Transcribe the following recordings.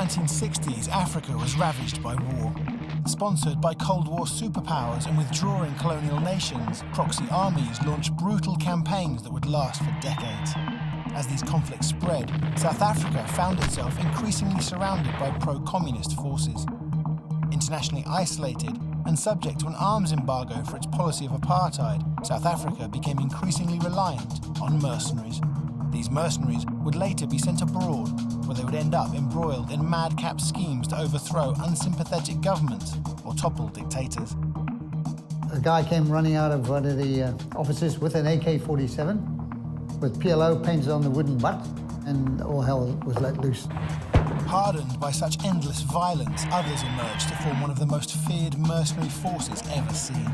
1960s, Africa was ravaged by war. Sponsored by Cold War superpowers and withdrawing colonial nations, proxy armies launched brutal campaigns that would last for decades. As these conflicts spread, South Africa found itself increasingly surrounded by pro-communist forces. Internationally isolated and subject to an arms embargo for its policy of apartheid, South Africa became increasingly reliant on mercenaries. These mercenaries would later be sent abroad, where they would end up embroiled in madcap schemes to overthrow unsympathetic governments or topple dictators. A guy came running out of one of the offices with an AK-47, with PLO painted on the wooden butt, and all hell was let loose. Hardened by such endless violence, others emerged to form one of the most feared mercenary forces ever seen,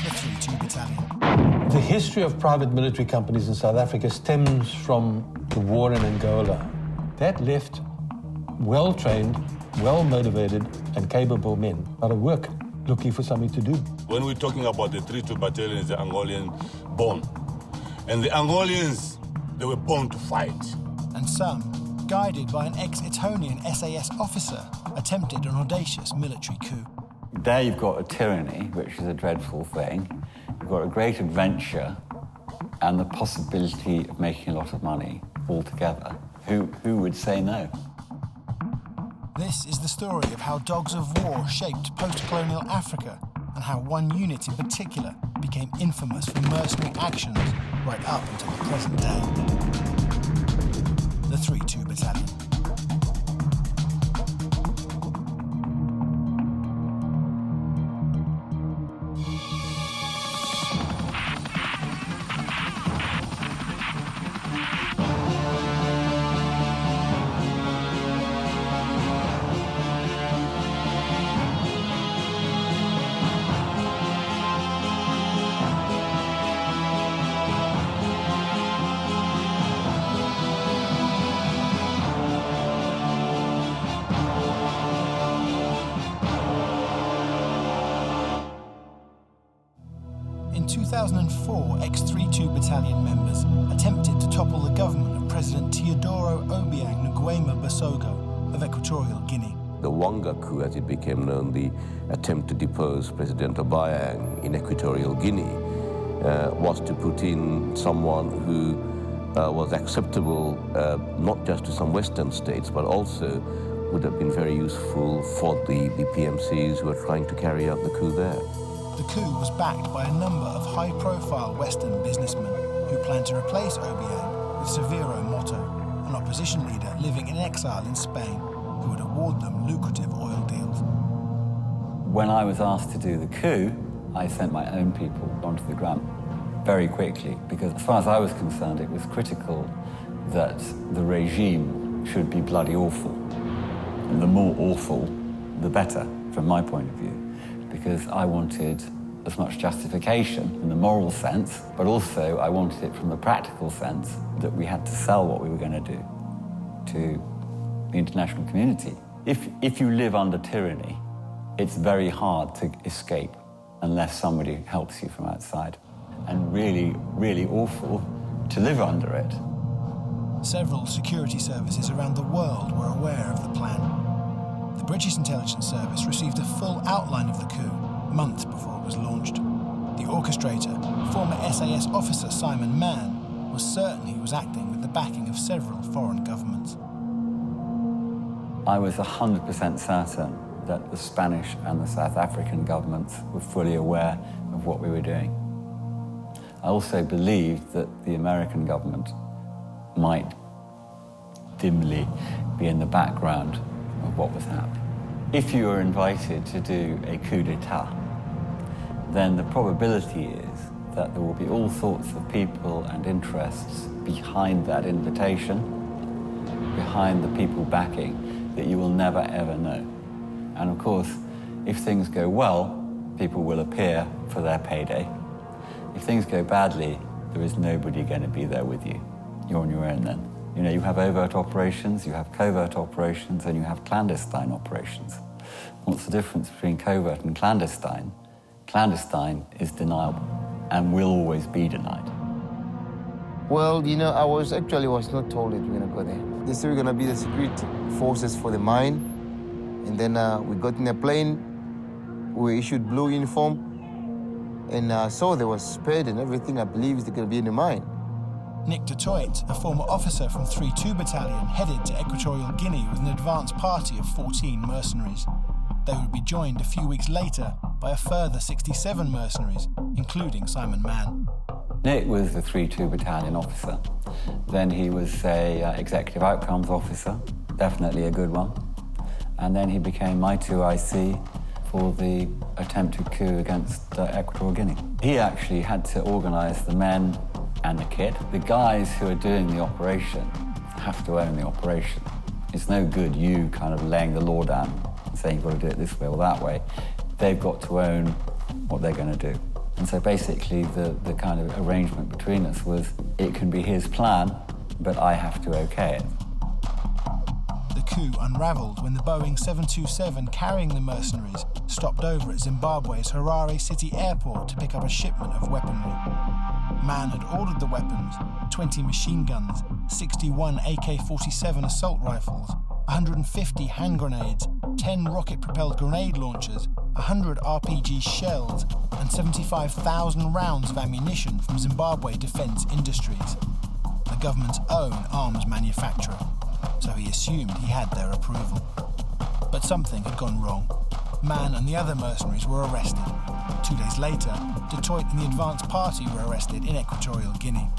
the 3-2 Battalion. The history of private military companies in South Africa stems from the war in Angola. That left well-trained, well-motivated and capable men out of work, looking for something to do. When we're talking about the 3-2 Battalion, it's the Angolan born. And the Angolans, they were born to fight. And some, guided by an ex-Etonian SAS officer, attempted an audacious military coup. There you've got a tyranny, which is a dreadful thing. You've got a great adventure and the possibility of making a lot of money all together. Who would say no? This is the story of how dogs of war shaped post-colonial Africa and how one unit in particular became infamous for mercenary actions right up until the present day. The 3-2 Battalion. In 2004, ex-3-2 Battalion members attempted to topple the government of President Teodoro Obiang Nguema Basogo of Equatorial Guinea. The Wonga Coup, as it became known, the attempt to depose President Obiang in Equatorial Guinea, was to put in someone who was acceptable not just to some Western states, but also would have been very useful for the PMCs who were trying to carry out the coup there. The coup was backed by a number of high-profile Western businessmen who planned to replace Obiang with Severo Moto, an opposition leader living in exile in Spain, who would award them lucrative oil deals. When I was asked to do the coup, I sent my own people onto the ground very quickly, because as far as I was concerned, it was critical that the regime should be bloody awful. And the more awful, the better, from my point of view, because I wanted as much justification in the moral sense, but also I wanted it from the practical sense that we had to sell what we were going to do to the international community. If you live under tyranny, it's very hard to escape unless somebody helps you from outside. And really, really awful to live under it. Several security services around the world were aware of the plan. The British intelligence service received a full outline of the coup months before it was launched. The orchestrator, former SAS officer Simon Mann, was certain he was acting with the backing of several foreign governments. I was 100% certain that the Spanish and the South African governments were fully aware of what we were doing. I also believed that the American government might dimly be in the background of what was happening. If you are invited to do a coup d'etat, then the probability is that there will be all sorts of people and interests behind that invitation, behind the people backing, that you will never ever know. And of course, if things go well, people will appear for their payday. If things go badly, there is nobody going to be there with you. You're on your own then. You know, you have overt operations, you have covert operations, and you have clandestine operations. What's the difference between covert and clandestine? Clandestine is deniable and will always be denied. Well, you know, I was not told that we're gonna go there. They said we're gonna be the security forces for the mine, and then we got in a plane, we were issued blue uniform, and saw there was sped and everything. I believe they're gonna be in the mine. Nick Dutoit, a former officer from 3-2 Battalion, headed to Equatorial Guinea with an advance party of 14 mercenaries. They would be joined a few weeks later by a further 67 mercenaries, including Simon Mann. Nick was the 3-2 Battalion officer. Then he was a executive outcomes officer, definitely a good one. And then he became my 2IC for the attempted coup against Equatorial Guinea. He actually had to organise the men and the kit. The guys who are doing the operation have to own the operation. It's no good you kind of laying the law down and saying you've got to do it this way or that way. They've got to own what they're going to do. And so basically the kind of arrangement between us was it can be his plan, but I have to okay it. The coup unravelled when the Boeing 727 carrying the mercenaries stopped over at Zimbabwe's Harare City airport to pick up a shipment of weaponry. Mann had ordered the weapons, 20 machine guns, 61 AK-47 assault rifles, 150 hand grenades, 10 rocket-propelled grenade launchers, 100 RPG shells, and 75,000 rounds of ammunition from Zimbabwe Defence Industries, the government's own arms manufacturer, so he assumed he had their approval. But something had gone wrong. Mann and the other mercenaries were arrested. 2 days later, Dutoit and the advance party were arrested in Equatorial Guinea.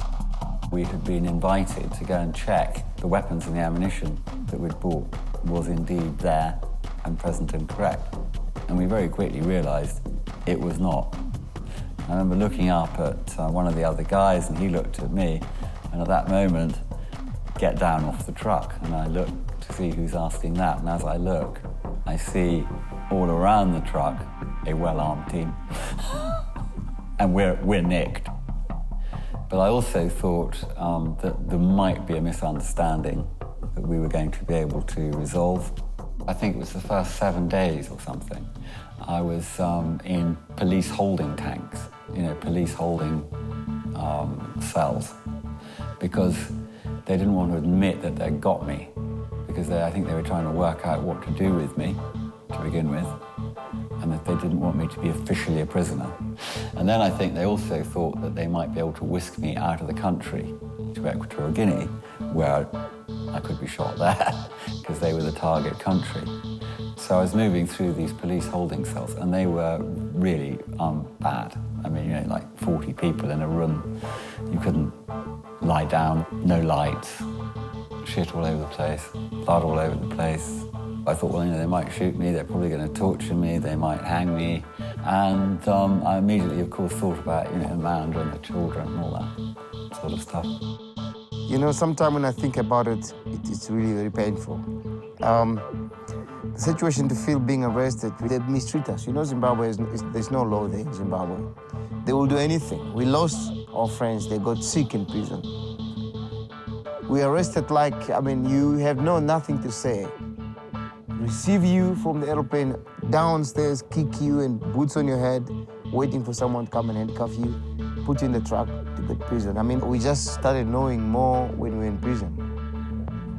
We had been invited to go and check the weapons and the ammunition that we'd bought was indeed there and present and correct. And we very quickly realised it was not. I remember looking up at one of the other guys, and he looked at me, and at that moment, get down off the truck. And I looked to see who's asking that, and as I look, I see all around the truck a well-armed team. And we're nicked. But I also thought that there might be a misunderstanding that we were going to be able to resolve. I think it was the first 7 days or something. I was in police holding tanks, police holding cells, because they didn't want to admit that they'd got me, because I think they were trying to work out what to do with me to begin with, and that they didn't want me to be officially a prisoner. And then I think they also thought that they might be able to whisk me out of the country to Equatorial Guinea, where I could be shot there, because they were the target country. So I was moving through these police holding cells, and they were really bad. I mean, like 40 people in a room. You couldn't lie down, no lights, shit all over the place, blood all over the place. I thought, well, they might shoot me, they're probably going to torture me, they might hang me. And I immediately, of course, thought about, Amanda and the children and all that sort of stuff. Sometimes when I think about it, it's really very painful. The situation to feel being arrested, they mistreat us. Zimbabwe, there's no law there in Zimbabwe. They will do anything. We lost our friends, they got sick in prison. We arrested you have nothing to say. Receive you from the airplane, downstairs, kick you and boots on your head, waiting for someone to come and handcuff you, put you in the truck to go to prison. We just started knowing more when we were in prison.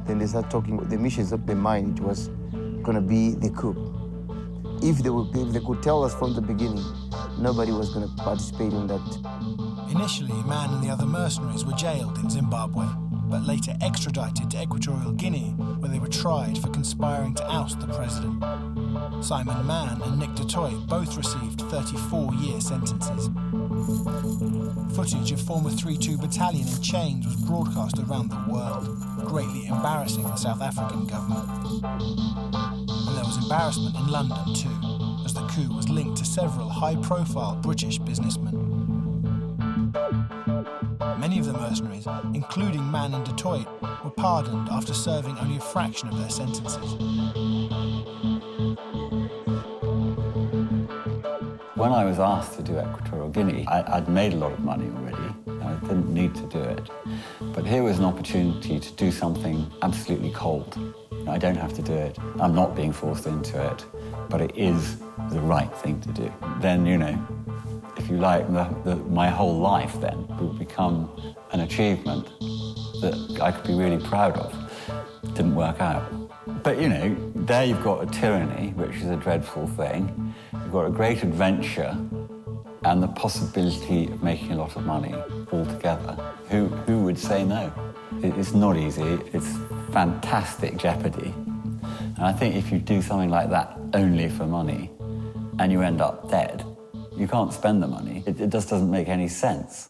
Then they started talking about the missions of the mine. It was going to be the coup. If they could tell us from the beginning, nobody was going to participate in that. Initially, Mann and the other mercenaries were jailed in Zimbabwe, but later extradited to Equatorial Guinea, where they were tried for conspiring to oust the president. Simon Mann and Nick Dutoit both received 34-year sentences. Footage of former 3-2 Battalion in chains was broadcast around the world, greatly embarrassing the South African government. And there was embarrassment in London too, as the coup was linked to several high-profile British businessmen. Many of the mercenaries, including Mann and Dutoit, were pardoned after serving only a fraction of their sentences. When I was asked to do Equatorial Guinea, I'd made a lot of money already. I didn't need to do it. But here was an opportunity to do something absolutely cold. I don't have to do it. I'm not being forced into it, but it is the right thing to do. Then, if if you like, my whole life then would become an achievement that I could be really proud of. Didn't work out. But, you know, there you've got a tyranny, which is a dreadful thing. You've got a great adventure and the possibility of making a lot of money altogether. Who would say no? It's not easy. It's fantastic jeopardy. And I think if you do something like that only for money and you end up dead, you can't spend the money. It just doesn't make any sense.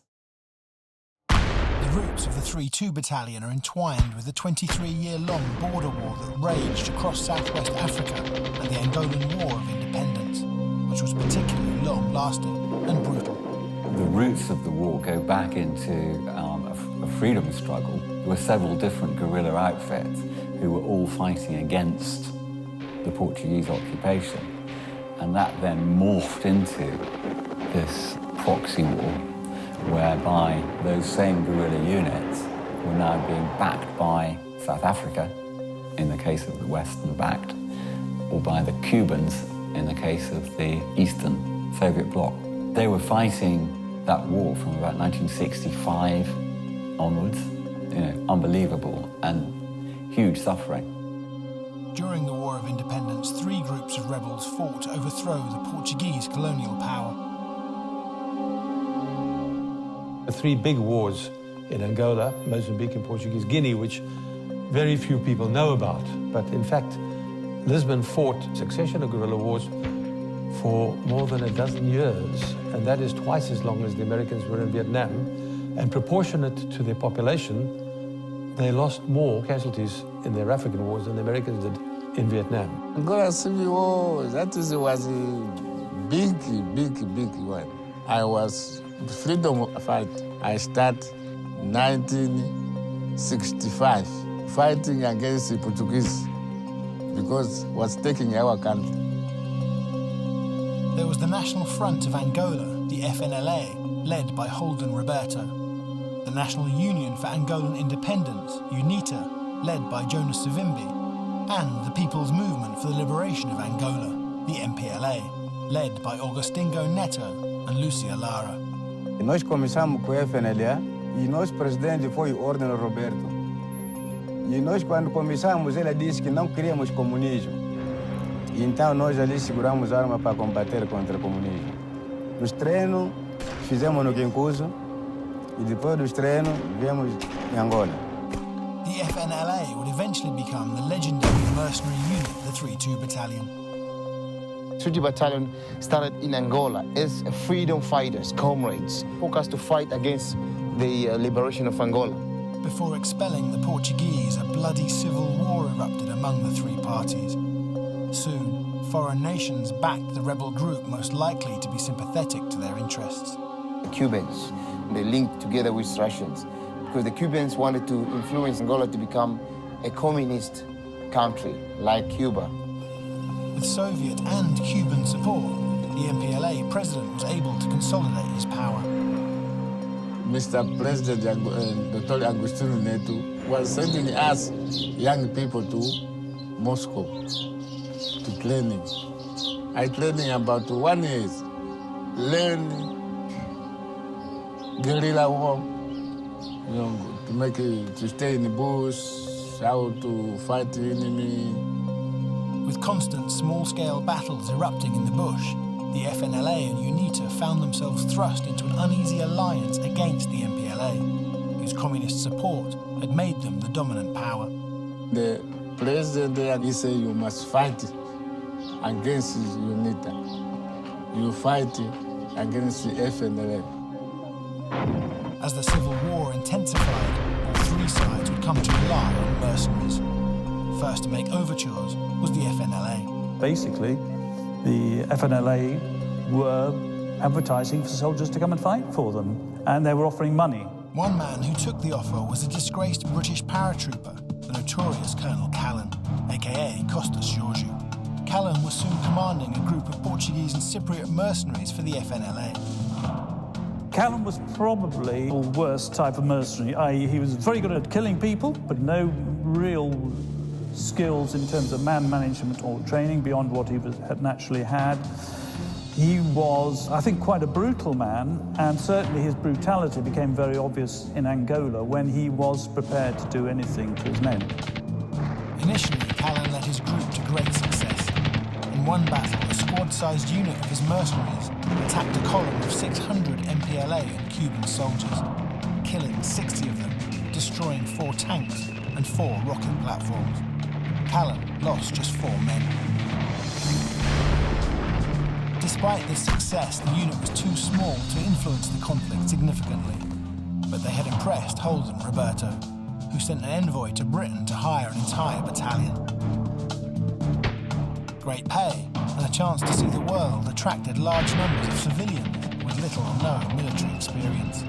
The roots of the 3-2 Battalion are entwined with the 23-year-long border war that raged across southwest Africa and the Angolan War of Independence, which was particularly long-lasting and brutal. The roots of the war go back into a freedom struggle. There were several different guerrilla outfits who were all fighting against the Portuguese occupation. And that then morphed into this proxy war, whereby those same guerrilla units were now being backed by South Africa, in the case of the Western backed, or by the Cubans, in the case of the Eastern Soviet bloc. They were fighting that war from about 1965 onwards, you know, unbelievable and huge suffering. During the War of Independence, 3 groups of rebels fought to overthrow the Portuguese colonial power. The 3 big wars in Angola, Mozambique and Portuguese Guinea, which very few people know about. But in fact, Lisbon fought a succession of guerrilla wars for more than a dozen years, and that is twice as long as the Americans were in Vietnam. And proportionate to their population, they lost more casualties in their African wars than the Americans did in Vietnam. Angolan Civil War, that was a big one. I was freedom fight. I started 1965, fighting against the Portuguese because was taking our country. There was the National Front of Angola, the FNLA, led by Holden Roberto. The National Union for Angolan Independence, UNITA, led by Jonas Savimbi. And the People's Movement for the Liberation of Angola, the MPLA, led by Agostinho Neto and Lucia Lara. Nós começamos com a FNLA e nosso presidente foi o Ordem Roberto. E nós, quando começamos, ele disse que não queríamos comunismo. E então nós ali seguramos a arma para combater contra o comunismo. Nos treinos, fizemos no Quincuso e depois dos treinos, viemos em Angola. The FNLA would eventually become the legendary mercenary unit, the 3-2 Battalion. 3-2 Battalion started in Angola as freedom fighters, comrades, focused to fight against the liberation of Angola. Before expelling the Portuguese, a bloody civil war erupted among the 3 parties. Soon, foreign nations backed the rebel group most likely to be sympathetic to their interests. The Cubans, they linked together with Russians because the Cubans wanted to influence Angola to become a communist country like Cuba. With Soviet and Cuban support, the MPLA president was able to consolidate his power. Mr. President Dr. Agostinho Neto was sending us young people to Moscow to training. I training about 1 year, learn guerrilla war, you know, to stay in the bush, how to fight the enemy. With constant small-scale battles erupting in the bush, the FNLA and UNITA found themselves thrust into an uneasy alliance against the MPLA, whose communist support had made them the dominant power. The president there, he said, you must fight against UNITA. You fight against the FNLA. As the civil war intensified, all 3 sides would come to rely on mercenaries. First to make overtures was the FNLA. Basically, the FNLA were advertising for soldiers to come and fight for them, and they were offering money. One man who took the offer was a disgraced British paratrooper, the notorious Colonel Callan, aka Costas Georgiou. Callan was soon commanding a group of Portuguese and Cypriot mercenaries for the FNLA. Callan was probably the worst type of mercenary, i.e. he was very good at killing people, but no real skills in terms of man management or training beyond what he had naturally had. He was, I think, quite a brutal man, and certainly his brutality became very obvious in Angola when he was prepared to do anything to his men. Initially, Callan led his group to great success. In one battle, a squad-sized unit of his mercenaries attacked a column of 600 MPLA and Cuban soldiers, killing 60 of them, destroying 4 tanks and 4 rocket platforms. Callan lost just 4 men. Despite this success, the unit was too small to influence the conflict significantly. But they had impressed Holden Roberto, who sent an envoy to Britain to hire an entire battalion. Great pay and a chance to see the world attracted large numbers of civilians with little or no military experience.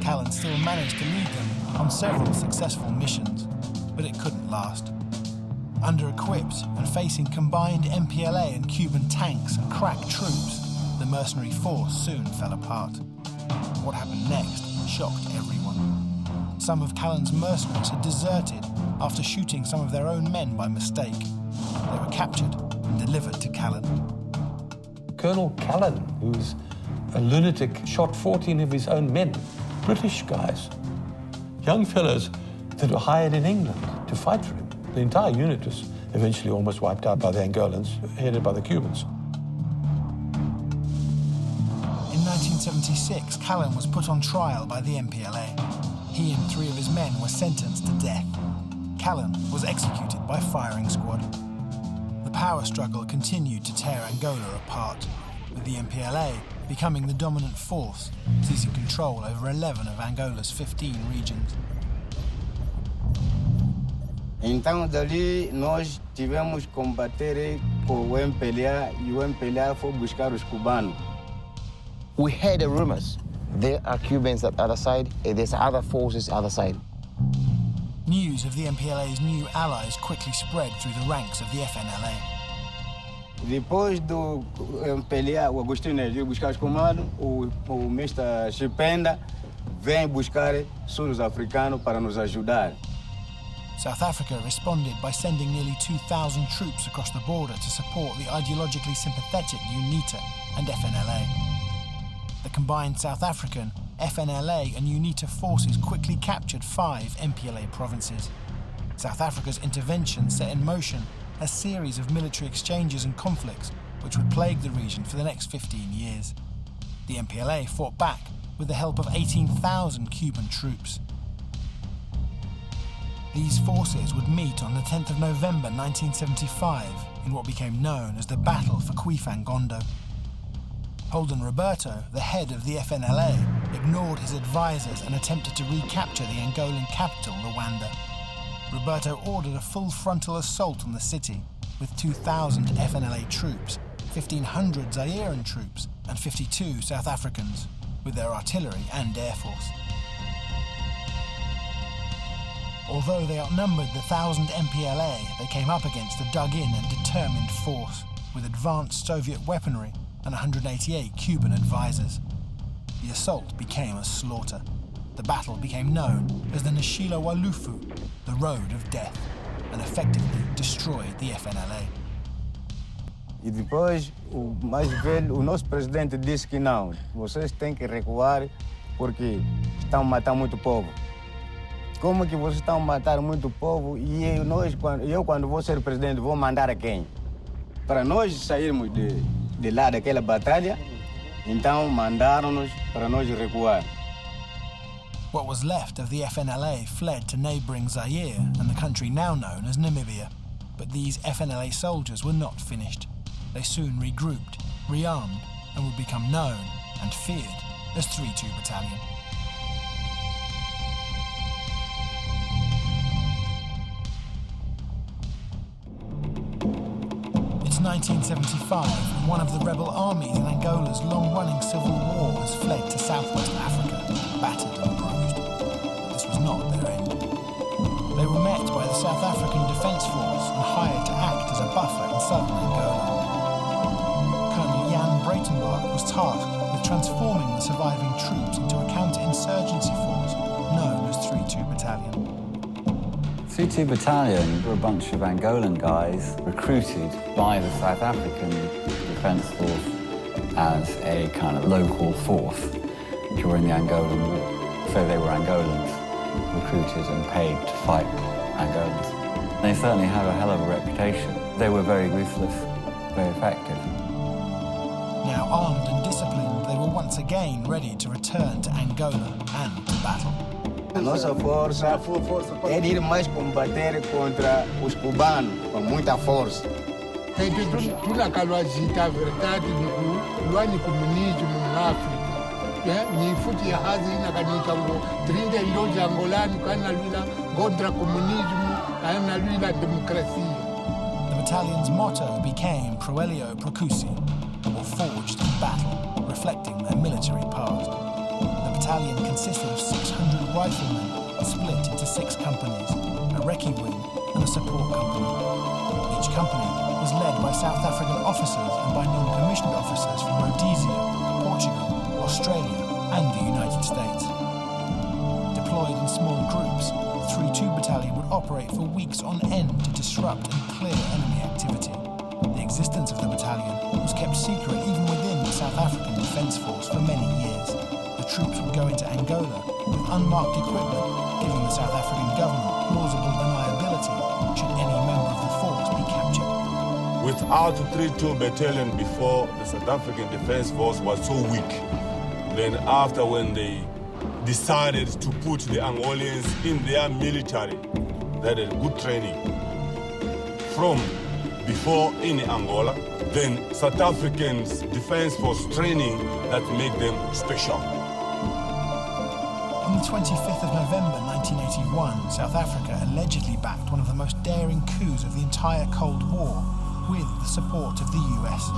Callan still managed to lead them on several successful missions, but it couldn't last. Under-equipped and facing combined MPLA and Cuban tanks and crack troops, the mercenary force soon fell apart. What happened next shocked everyone. Some of Callan's mercenaries had deserted after shooting some of their own men by mistake. They were captured and delivered to Callan. Colonel Callan, who's a lunatic, shot 14 of his own men, British guys, young fellows that were hired in England to fight for him. The entire unit was eventually almost wiped out by the Angolans, headed by the Cubans. In 1976, Callan was put on trial by the MPLA. He and 3 of his men were sentenced to death. Callan was executed by firing squad. The power struggle continued to tear Angola apart, with the MPLA becoming the dominant force, seizing control over 11 of Angola's 15 regions. Então, dali, nós tivemos que combater com o MPLA e o MPLA foi buscar os cubanos. We heard the rumors. There are Cubans at the other side, and there's other forces other side. News of the MPLA's new allies quickly spread through the ranks of the FNLA. Depois do MPLA, o Agostinho veio buscar os comandos, o Mr. Chipenda vem buscar sul africanos para nos ajudar. South Africa responded by sending nearly 2,000 troops across the border to support the ideologically sympathetic UNITA and FNLA. The combined South African, FNLA and UNITA forces quickly captured 5 MPLA provinces. South Africa's intervention set in motion a series of military exchanges and conflicts which would plague the region for the next 15 years. The MPLA fought back with the help of 18,000 Cuban troops. These forces would meet on the 10th of November 1975 in what became known as the Battle for Quifangondo. Holden Roberto, the head of the FNLA, ignored his advisors and attempted to recapture the Angolan capital, Luanda. Roberto ordered a full frontal assault on the city with 2,000 FNLA troops, 1,500 Zairean troops and 52 South Africans, with their artillery and air force. Although they outnumbered the 1,000 MPLA, they came up against a dug-in and determined force with advanced Soviet weaponry and 188 Cuban advisors. The assault became a slaughter. The battle became known as the Nashila Walufu, the Road of Death, and effectively destroyed the FNLA. E depois, o mais velho, o nosso presidente disse que não, vocês têm que recuar porque estão matando muito povo. Como que vocês estão matando muito povo e eu, quando vou ser presidente, vou mandar a quem? Para nós sairmos de lá daquela batalha, então mandaram-nos para nós recuar. What was left of the FNLA fled to neighbouring Zaire and the country now known as Namibia. But these FNLA soldiers were not finished. They soon regrouped, rearmed, and would become known and feared as 3-2 Battalion. It's 1975, and one of the rebel armies in Angola's long-running civil war has fled to southwest Africa, battered and bruised. But this was not their end. They were met by the South African Defence Force and hired to act as a buffer in southern Angola. Colonel Jan Breitenbach was tasked with transforming the surviving troops into a counter-insurgency force known as 3-2 Battalion. 3-2 Battalion were a bunch of Angolan guys recruited by the South African Defence Force as a kind of local force during the Angolan War. So they were Angolans, recruited and paid to fight Angolans. They certainly have a hell of a reputation. They were very ruthless, very effective. Now armed and disciplined, they were once again ready to return to Angola and to battle. A nossa força é de ir mais combater contra os cubanos com muita força. Tunakalwajita verdade ni comunismo na África. Ni futi hazi na kanika ngo 30 ndoja Angolani kana lula contra comunismo ana lula democracia. The battalion's motto became Proelio Procusi, or forged in battle, reflecting their military past. The battalion consisted of 600 riflemen, split into 6 companies, a recce wing and a support company. Each company was led by South African officers and by non-commissioned officers from Rhodesia, Portugal, Australia and the United States. Deployed in small groups, the 3-2 battalion would operate for weeks on end to disrupt and clear enemy activity. The existence of the battalion was kept secret even within the South African Defence Force for many years. The troops would go into Angola with unmarked equipment, giving the South African government plausible deniability should any member of the force be captured. Without the 3-2 battalion before, the South African Defence Force was so weak. Then after, when they decided to put the Angolans in their military, they had good training from before in Angola, then South Africans Defence Force training that make them special. On the 25th of November 1981, South Africa allegedly backed one of the most daring coups of the entire Cold War with the support of the US.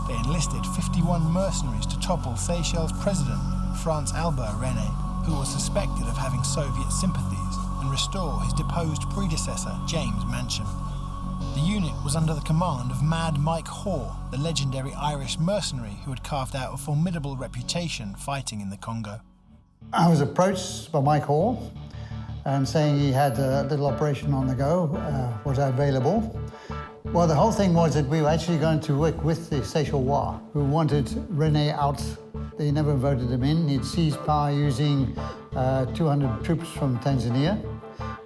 They enlisted 51 mercenaries to topple Seychelles President Frans Albert Rene, who was suspected of having Soviet sympathies, and restore his deposed predecessor, James Mancham. The unit was under the command of Mad Mike Hoare, the legendary Irish mercenary who had carved out a formidable reputation fighting in the Congo. I was approached by Mike Hoare and saying he had a little operation on the go, was available. Well, the whole thing was that we were actually going to work with the Seychelles War, who wanted Rene out. They never voted him in. He'd seized power using 200 troops from Tanzania,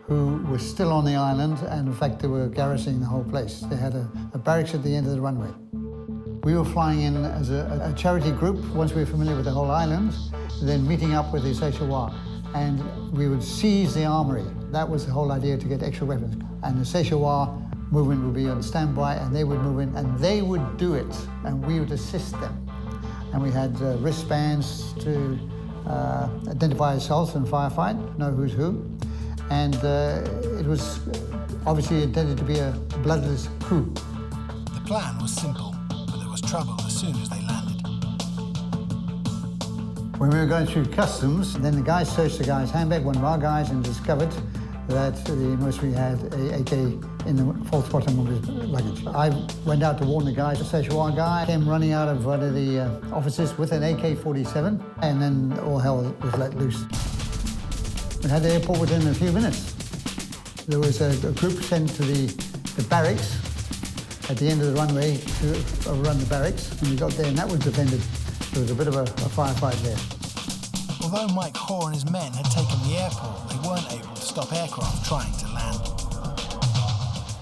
who were still on the island, and in fact they were garrisoning the whole place. They had a barracks at the end of the runway. We were flying in as a charity group, once we were familiar with the whole island, then meeting up with the Seychelles War, and we would seize the armory. That was the whole idea, to get extra weapons. And the Seychelles War movement would be on standby, and they would move in, and they would do it, and we would assist them. And we had wristbands to identify ourselves and firefight, know who's who. And it was obviously intended to be a bloodless coup. The plan was simple, but there was trouble as soon as they landed. When we were going through customs, then the guys searched the guy's handbag, one of our guys, and discovered that the mercenary had a AK in the false bottom of his luggage. I went out to warn the guys. The Szechuan guy came running out of one of the offices with an AK-47, and then all hell was let loose. We had the airport within a few minutes. There was a group sent to the barracks at the end of the runway to run the barracks, and we got there, and that was defended. There was a bit of a firefight there. Although Mike Hoare and his men had taken the airport, they weren't able to stop aircraft trying to land.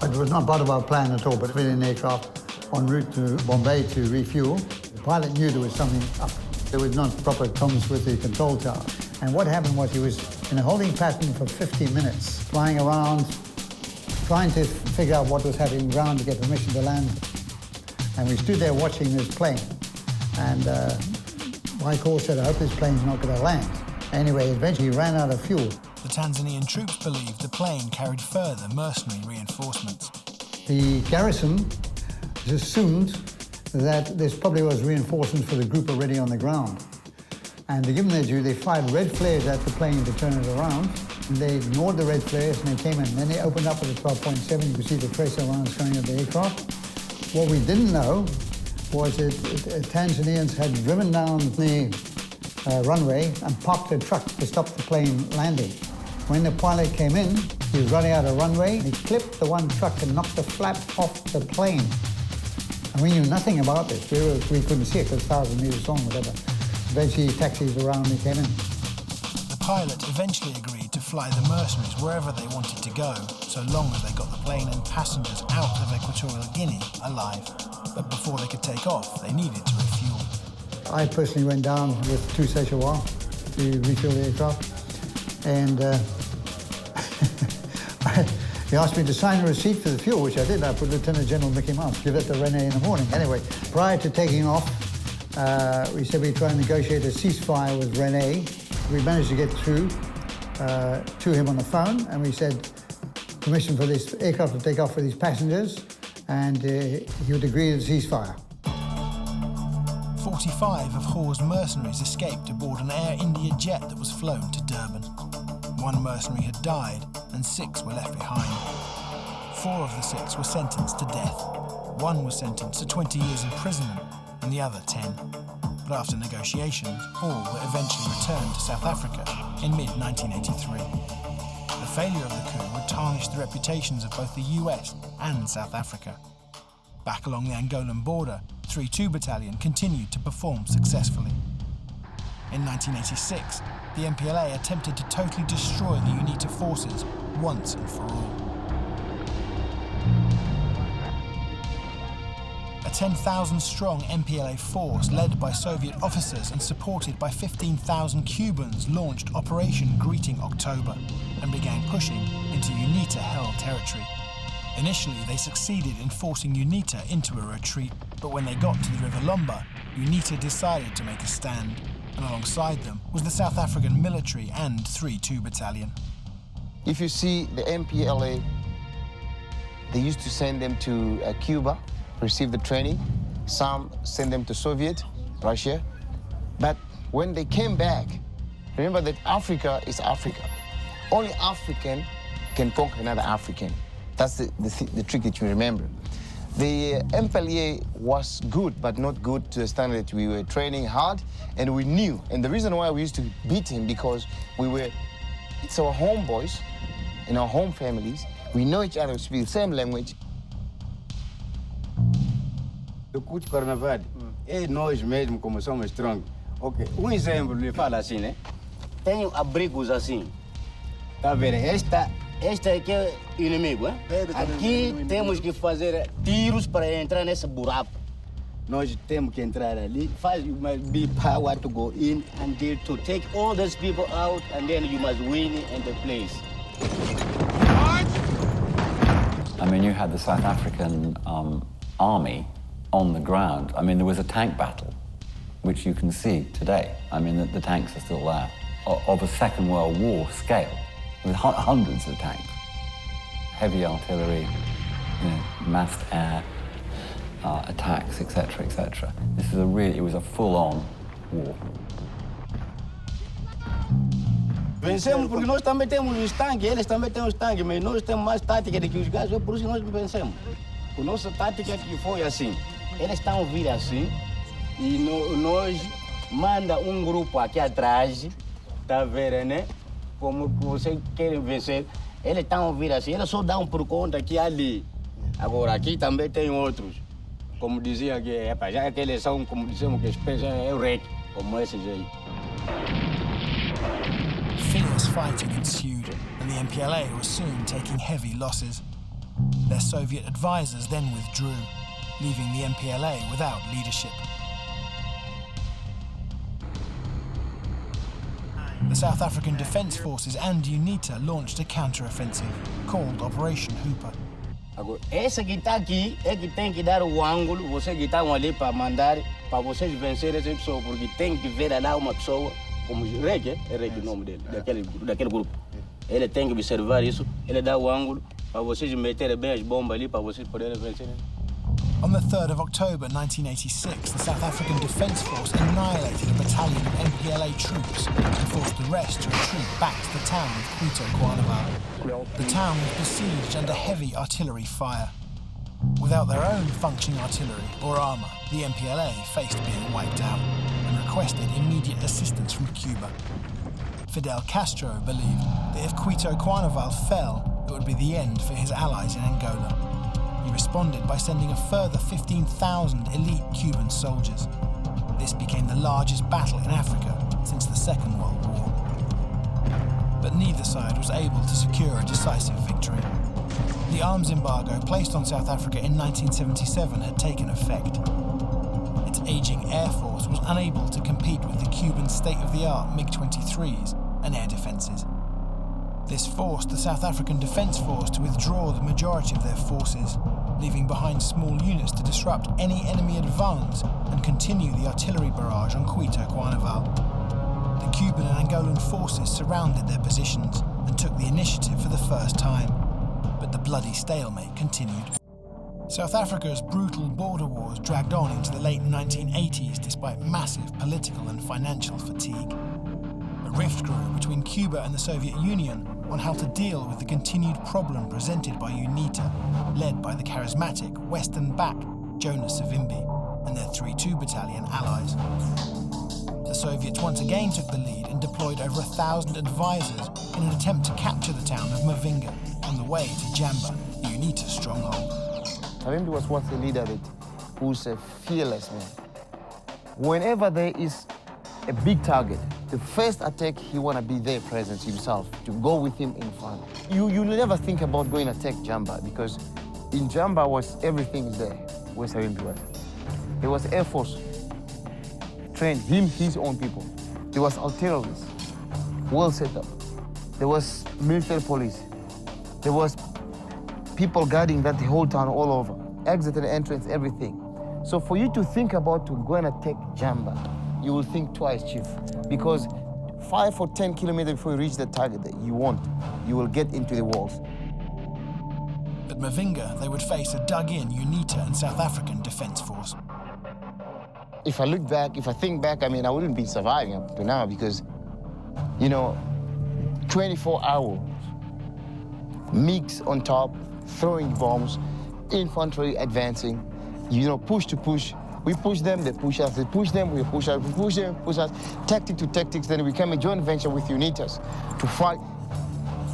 It was not part of our plan at all, but we had an aircraft en route to Bombay to refuel. The pilot knew there was something up. There was not proper comms with the control tower. And what happened was he was in a holding pattern for 50 minutes, flying around, trying to figure out what was happening ground to get permission to land. And we stood there watching this plane. And Mike Hoare said, I hope this plane's not going to land. Anyway, eventually he ran out of fuel. The Tanzanian troops believed the plane carried further mercenary reinforcements. The garrison assumed that this probably was reinforcements for the group already on the ground. And to give them their due, they fired red flares at the plane to turn it around. And they ignored the red flares and they came in. And then they opened up with a 12.7. You could see the tracer rounds going at the aircraft. What we didn't know was that Tanzanians had driven down the runway and parked a truck to stop the plane landing. When the pilot came in, he was running out of runway. He clipped the one truck and knocked the flap off the plane. And we knew nothing about this. We couldn't see it because 1,000 meters long, whatever. Eventually, taxis around and came in. The pilot eventually agreed to fly the mercenaries wherever they wanted to go, so long as they got the plane and passengers out of Equatorial Guinea alive. But before they could take off, they needed to refuel. I personally went down with 2 Szechuan to refuel the aircraft, and he asked me to sign a receipt for the fuel, which I did. I put Lieutenant General Mickey Mouse, give it to Rene in the morning. Anyway, prior to taking off, we said we'd try and negotiate a ceasefire with Rene. We managed to get through to him on the phone, and we said permission for this aircraft to take off with these passengers, and he would agree to the ceasefire. 45 of Hoare's mercenaries escaped aboard an Air India jet that was flown to Durban. 1 mercenary had died, and 6 were left behind. 4 of the 6 were sentenced to death. 1 was sentenced to 20 years imprisonment, and the other 10. But after negotiations, all were eventually returned to South Africa in mid-1983. The failure of the coup would tarnish the reputations of both the US and South Africa. Back along the Angolan border, 3-2 Battalion continued to perform successfully. In 1986, the MPLA attempted to totally destroy the UNITA forces once and for all. A 10,000-strong MPLA force led by Soviet officers and supported by 15,000 Cubans launched Operation Greeting October and began pushing into UNITA-held territory. Initially, they succeeded in forcing UNITA into a retreat, but when they got to the River Lomba, UNITA decided to make a stand, and alongside them was the South African military and 3-2 Battalion. If you see the MPLA, they used to send them to Cuba, receive the training. Some send them to Soviet, Russia. But when they came back, remember that Africa is Africa. Only African can conquer another African. That's the trick that you remember. The MPLA was good, but not good to the standard that we were training hard, and we knew. And the reason why we used to beat him, because it's our homeboys in our home families. We know each other, we speak the same language. O Coup de Carnaval, nós mesmo como somos strong. Ok, exemplo lhe fala assim, né? Tenho abrigos assim. Tá vendo? Este aqui é inimigo, hein? Aqui temos que fazer tiros para entrar nesse buraco. Nós temos que entrar ali. You must be power to go in until to take all those people out, and then you must win in the place. I mean, you had the South African army on the ground. I mean, there was a tank battle, which you can see today. I mean, the tanks are still there, of a Second World War scale, with hundreds of tanks, heavy artillery, massed air attacks, etc., etc. It was a full-on war. Vencemos porque nós também temos os tanques, eles também têm os tanques, mas nós temos mais tática do que os gajos, é por isso que nós vencemos. A nossa tática que foi assim, eles estão a vir assim, e nós manda grupo aqui atrás, tá vendo, né? Como vocês querem vencer, eles estão a vir assim, eles só dão por conta que ali. Agora aqui também tem outros, como dizia que, já que eles são, como dizemos, que é o REC, como esses aí. Fierce fighting ensued, and the MPLA was soon taking heavy losses. Their Soviet advisors then withdrew, leaving the MPLA without leadership. The South African Defence Forces and UNITA launched a counter-offensive called Operation Hooper. Agora, esse que está aqui é que tem que dar o ângulo, vocês que estão ali para mandar, para vocês vencerem essa pessoa, porque tem que ver lá uma pessoa, como Reg, é Reg o nome dele, daquele grupo. Ele tem que observar isso, ele dá o ângulo, para vocês meterem bem as bombas ali, para vocês poderem vencer. On the 3rd of October 1986, the South African Defence Force annihilated a battalion of MPLA troops and forced the rest to retreat back to the town of Equatorial. The town was besieged under heavy artillery fire. Without their own functioning artillery or armour, the MPLA faced being wiped out and requested immediate assistance from Cuba. Fidel Castro believed that if Quito Cuarnaval fell, it would be the end for his allies in Angola. He responded by sending a further 15,000 elite Cuban soldiers. This became the largest battle in Africa since the Second World War. But neither side was able to secure a decisive victory. The arms embargo placed on South Africa in 1977 had taken effect. Its aging air force was unable to compete with the Cuban state-of-the-art MiG-23s and air defences. This forced the South African Defence Force to withdraw the majority of their forces, leaving behind small units to disrupt any enemy advance and continue the artillery barrage on Cuito Cuanavale. The Cuban and Angolan forces surrounded their positions and took the initiative for the first time, but the bloody stalemate continued. South Africa's brutal border wars dragged on into the late 1980s despite massive political and financial fatigue. A rift grew between Cuba and the Soviet Union on how to deal with the continued problem presented by UNITA, led by the charismatic Western-backed Jonas Savimbi and their 3-2 Battalion allies. The Soviets once again took the lead and deployed over 1,000 advisors in an attempt to capture the town of Mavinga on the way to Jamba, the UNITA stronghold. Savimbi was once a leader who's a fearless man. Whenever there is a big target, the first attack, he want to be there present himself, to go with him in front. You never think about going to attack Jamba, because in Jamba was everything there, where Savimbi was. There was Air Force, trained his own people. There was artillery, well set up. There was military police. There was people guarding that whole town all over, exit and entrance, everything. So for you to think about to go and attack Jamba, you will think twice, Chief, because 5 or 10 kilometers before you reach the target that you want, you will get into the walls. At Mavinga, they would face a dug-in UNITA and South African Defence Force. If I look back, if I think back, I mean, I wouldn't be surviving up to now because, 24 hours, MiGs on top, throwing bombs, infantry advancing, push to push. We push them, they push us, they push them, we push us, we push them, push us, tactic to tactics, then we become a joint venture with UNITAs to fight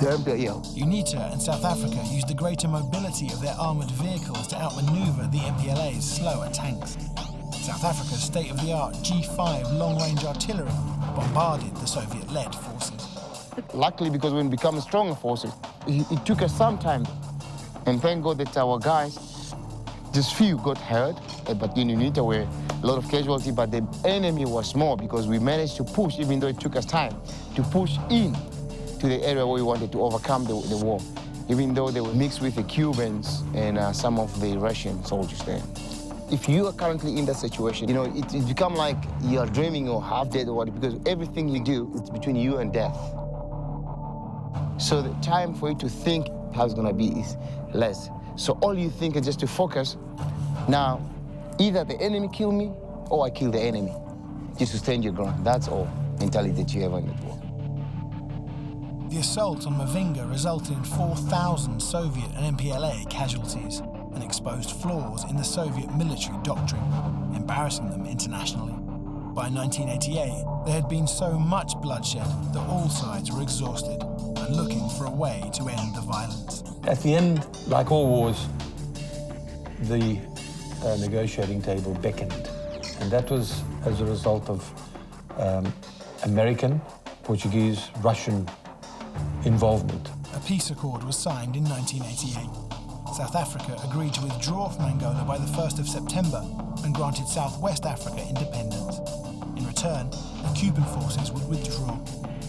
the MPLA. UNITA and South Africa used the greater mobility of their armoured vehicles to outmaneuver the MPLA's slower tanks. South Africa's state-of-the-art G5 long-range artillery bombarded the Soviet-led forces. Luckily, because when we become stronger forces, it took us some time. And thank God that our guys, just few got hurt, but in UNITA were a lot of casualties, but the enemy was small because we managed to push, even though it took us time, to push in to the area where we wanted to overcome the war, even though they were mixed with the Cubans and some of the Russian soldiers there. If you are currently in that situation, it become like you are dreaming or half dead or what, because everything you do, it's between you and death. So the time for you to think how it's gonna be is less. So all you think is just to focus. Now, either the enemy kill me or I kill the enemy, just to stand your ground. That's all mentality that you have in the war. The assault on Mavinga resulted in 4,000 Soviet and MPLA casualties and exposed flaws in the Soviet military doctrine, embarrassing them internationally. By 1988, there had been so much bloodshed that all sides were exhausted and looking for a way to end the violence. At the end, like all wars, the negotiating table beckoned. And that was as a result of American, Portuguese, Russian involvement. A peace accord was signed in 1988. South Africa agreed to withdraw from Angola by the 1st of September and granted Southwest Africa independence. In return, the Cuban forces would withdraw.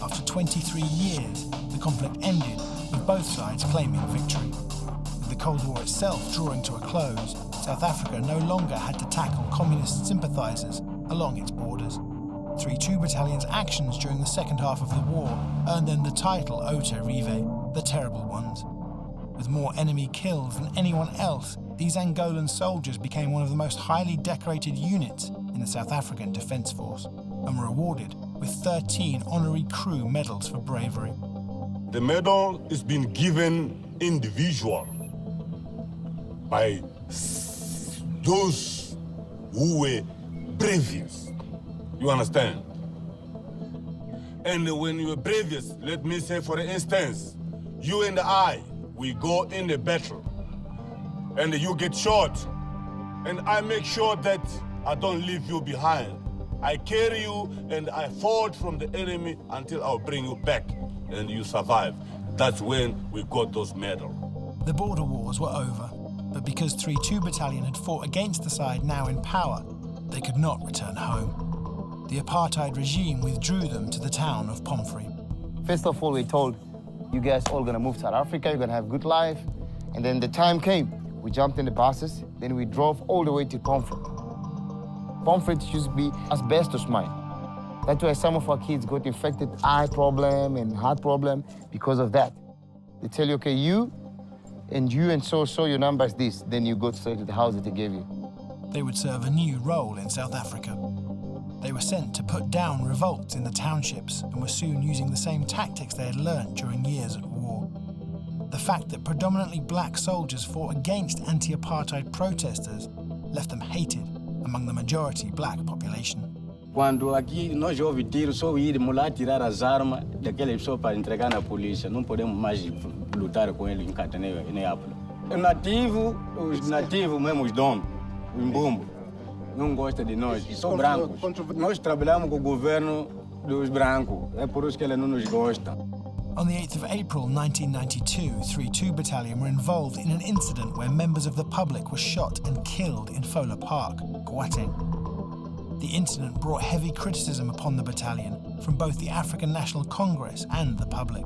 After 23 years, the conflict ended, with both sides claiming victory. With the Cold War itself drawing to a close, South Africa no longer had to tackle communist sympathizers along its borders. 3-2 Battalion's actions during the second half of the war earned them the title Ota Rive, the Terrible Ones. With more enemy kills than anyone else, these Angolan soldiers became one of the most highly decorated units in the South African Defence Force and were awarded with 13 honorary crew medals for bravery. The medal is being given individual by those who were bravest. You understand? And when you are bravest, let me say for instance, you and I, we go in the battle. and you get shot, and I make sure that I don't leave you behind. I carry you and I fought from the enemy until I'll bring you back and you survive. That's when we got those medals. The border wars were over, but because 3-2 Battalion had fought against the side now in power, they could not return home. The apartheid regime withdrew them to the town of Pomfrey. First of all, we told, you guys all gonna move to South Africa, you're gonna have a good life. And then the time came, we jumped in the buses, then we drove all the way to Pomfrey. Pomfrey used to be asbestos mine. That's why some of our kids got infected eye problem and heart problem because of that. They tell you, okay, you and so your number is this, then you go straight to the house that they gave you. They would serve a new role in South Africa. They were sent to put down revolts in the townships and were soon using the same tactics they had learned during years at war. The fact that predominantly black soldiers fought against anti-apartheid protesters left them hated among the majority black population. Quando aqui nós ouve tiro, só irmos lá tirar as armas daquela pessoa para entregar na polícia. Não podemos mais lutar com ele em Cataneu e Neápolis. Os nativos mesmo, os donos, o imbumbo, não gostam de nós, são brancos. Nós trabalhamos com o governo dos brancos, é por isso que ele não nos gosta. On the 8th of April 1992, 3-2 Battalion were involved in an incident where members of the public were shot and killed in Fola Park, Gauteng. The incident brought heavy criticism upon the battalion from both the African National Congress and the public.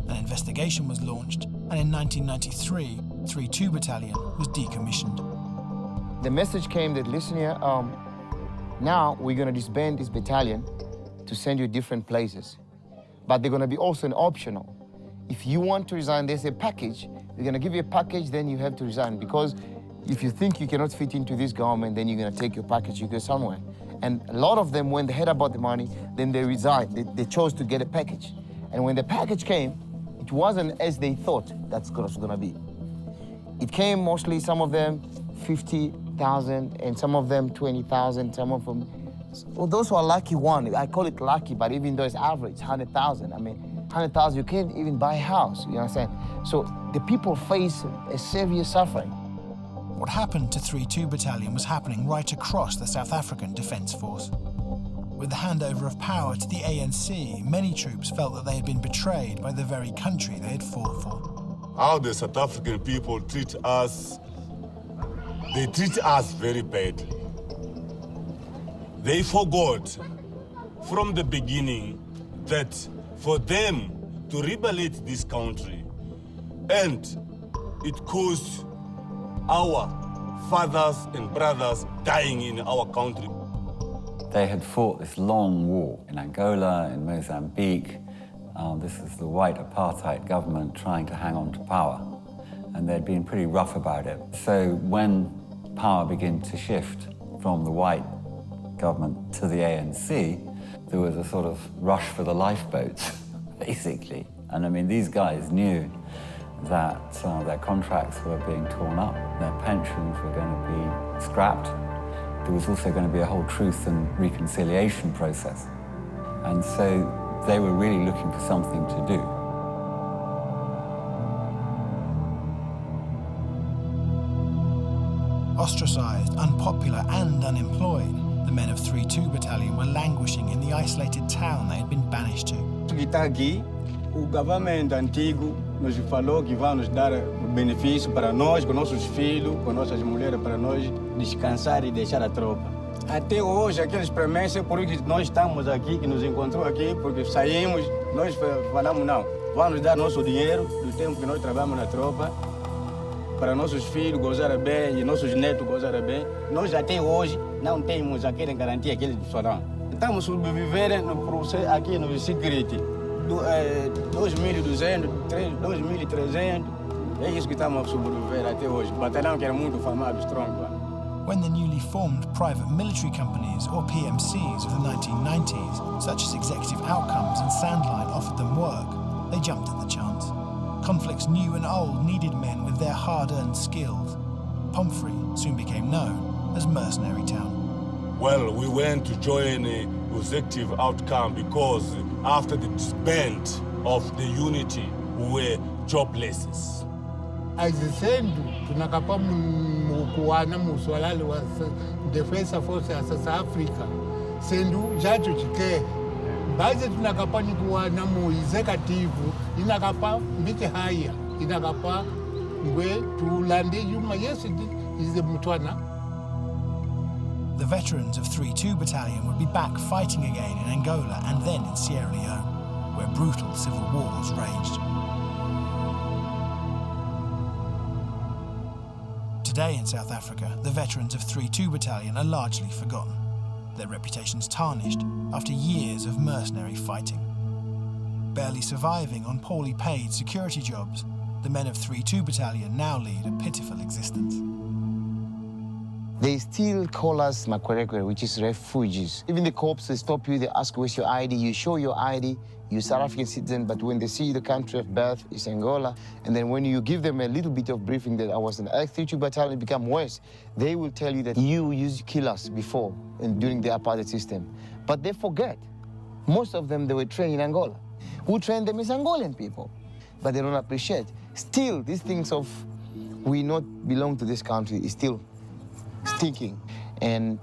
An investigation was launched, and in 1993, 3-2 Battalion was decommissioned. The message came that, listen here, now we're gonna disband this battalion to send you different places. But they're gonna be also an optional. If you want to resign, there's a package. They're gonna give you a package, then you have to resign. Because if you think you cannot fit into this government, then you're gonna take your package, you go somewhere. And a lot of them, when they heard about the money, then they resigned. They chose to get a package. And when the package came, it wasn't as they thought that's gonna be. It came mostly, some of them 50,000, and some of them 20,000, some of them, well, those who are lucky one, I call it lucky, but even though it's average, 100,000. I mean, 100,000, you can't even buy a house, you understand? So the people face a severe suffering. What happened to 3-2 Battalion was happening right across the South African Defence Force. With the handover of power to the ANC, many troops felt that they had been betrayed by the very country they had fought for. How the South African people treat us, they treat us very badly. They forgot from the beginning that for them to liberate this country, and it caused our fathers and brothers dying in our country. They had fought this long war in Angola, in Mozambique. This is the white apartheid government trying to hang on to power, and they'd been pretty rough about it. So when power began to shift from the white government to the ANC, there was a sort of rush for the lifeboats, basically. And I mean, these guys knew that their contracts were being torn up, their pensions were going to be scrapped. There was also going to be a whole truth and reconciliation process. And so they were really looking for something to do. Ostracised, unpopular and unemployed, the men of 3-2 Battalion were languishing in the isolated town they had been banished to. O government antigo nos falou que vai nos dar benefício para nós, com nossos filhos, com nossas mulheres, para nós descansar e deixar a tropa. Até hoje, aqueles promessas, por isso nós estamos aqui, que nos encontrou aqui, porque saímos, nós falamos, não, vão nos dar nosso dinheiro do tempo que nós trabalhamos na tropa, para nossos filhos gozarem bem e nossos netos gozarem bem. Nós até hoje não temos aquela garantia que eles farão. Estamos sobrevivendo no processo aqui no security. 2.200, 2.300, é isso que estamos a sobreviver até hoje. O batalhão que era muito famoso, strong. When the newly formed private military companies, or PMCs, of the 1990s, such as Executive Outcomes and Sandline, offered them work, they jumped at the chance. Conflicts new and old needed men with their hard-earned skills. Pomfrey soon became known as Mercenary Town. Well, we went to join Executive Outcome because after the disband of the unity, we were jobless. azisendu tunakapa mukuwana muswalali wa defense force ya South Africa sendu jacho chike baze tunakapa nikuwana mu executive inakapa mbite haya inakapa ngwe tulande yuma yes is mutwana. The veterans of 3-2 Battalion would be back fighting again in Angola and then in Sierra Leone, where brutal civil wars raged. Today in South Africa, the veterans of 3-2 Battalion are largely forgotten, their reputations tarnished after years of mercenary fighting. Barely surviving on poorly paid security jobs, the men of 3-2 Battalion now lead a pitiful existence. They still call us Makwerekwe, which is refugees. Even the cops, they stop you, they ask where's your ID, you show your ID, you're South African citizen, but when they see the country of birth, it's Angola, and then when you give them a little bit of briefing that I was in the 3-2 Battalion, it become worse, they will tell you that you used to kill us before and during the apartheid system. But they forget. Most of them, they were trained in Angola. Who trained them is Angolan people, but they don't appreciate. Still, these things of we not belong to this country is still sticking, and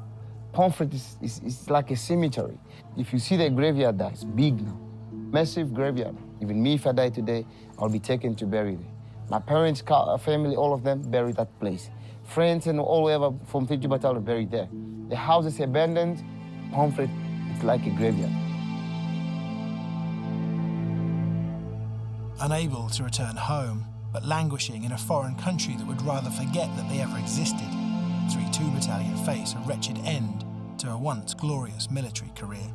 Pomfret is like a cemetery. If you see the graveyard there, it's big now, massive graveyard. Even me, if I die today, I'll be taken to bury there. My parents, family, all of them buried that place. Friends and all over from 3-2 Battalion buried there. The house is abandoned. Pomfret, it's like a graveyard. Unable to return home, but languishing in a foreign country that would rather forget that they ever existed, 3-2 Battalion face a wretched end to a once glorious military career.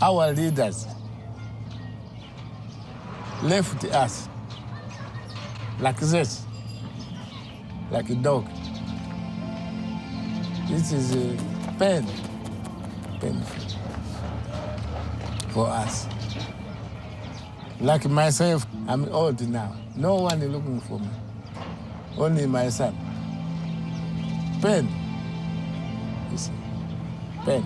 Our leaders left us like this, like a dog. This is a painful for us. Like myself, I'm old now. No one is looking for me. Only my son. Pain. You see, pain.